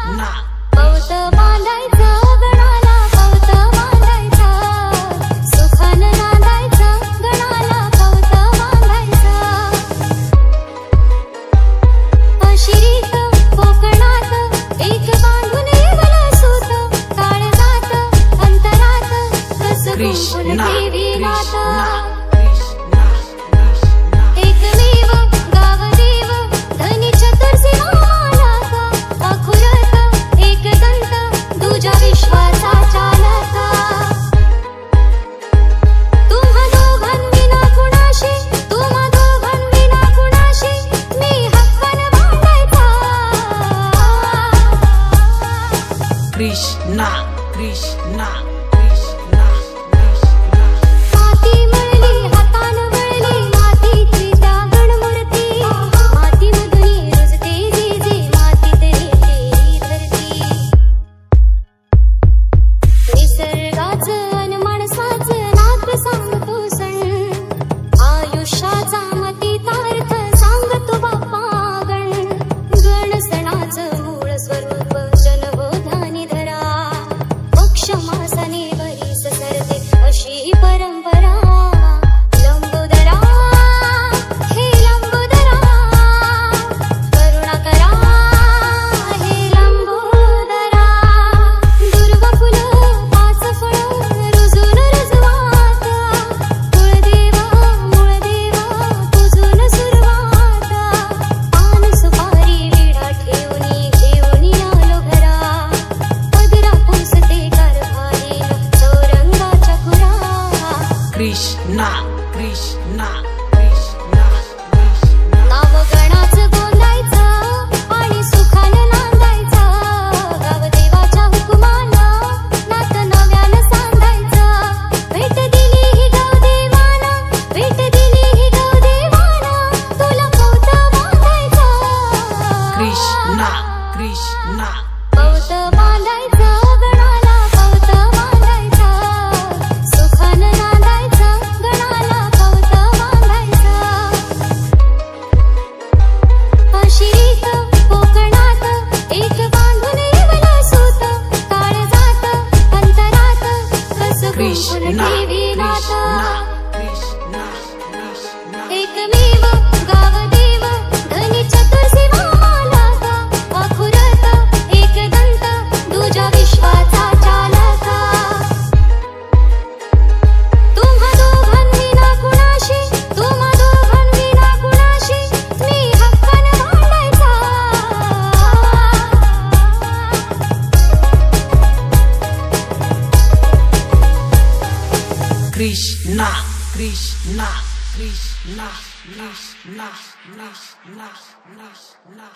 कृष्णा पवत बांधायचं गणाला पवत बांधायचं सुखानं नांदायचं गणाला पवत बांधायचं अशिरीत कोकणात एक बांधून येवला सूत काळजात अंतरात कसं गुंफून ठेवी नात एकमेव गावदेव धनी चतुर्सी नामालक अखुरत एकदंत दुजा विश्वाचा चालक तुम्हा दोघांविना कुणाशी तुम्हा दोघांविना कुणाशी मी हक्कानं बांधायचा कृष्णा कृष्णा माती मळली हातानं वळली मातीची त्या गणमूर्ती मातीमधून रुजते जी जी मातीत रेते ही धरती निसर्गाचं अन माणसाचं नात सांगतो सण आयुष्याचा मतितार्थ सांगतो बाप्पा गण गण सणाचं मूळ स्वरूप जन हो ध्यानी धरा मोक्ष मासाने वरीस सरते अशी परंपरा लंबोदरा हे लंबोदरा करुणा करा हे लंबोदरा दुर्वा फुलं पाच फळं रुजून रुजवात कुळदेवा मूळदेवा पूजून सुरुवात पान सुपारी विडा ठेवून आलो घरा पदरा पुसते कारभारीनं चौरंगाच्या खुरा कृष्णा कृष्णा नाव गणाचं गोंदायचं आणि सुखानं नांदायचं गावदेवाच्या हुकुमानं नात नव्यानं सांधायचं भेट दिली ही गावदेवानं भेट दिली ही गावदेवानं तुला पवत बांधायचं कृष्णा कृष्णा पवत बांधायचं गणाला पवत बांधायचं सुखानं नांदायचं गणाला पवत बांधायचं अशिरीत कोकणात एक बांधून येवला सूत काळजात अंतरात कसं गुंफून ठेवी नात एकमेव गावदेव धनी चतुर्सी नामालक अखुरत एकदंत दुजा विश्वाचा चालक तुम्हा दोघांविना कुणाशी तुम्हा दोघांविना कुणाशी मी हक्कानं बांधायचा कृष्णा कृष्णा कृष्णा कृष्णा कृष्णा कृष्णा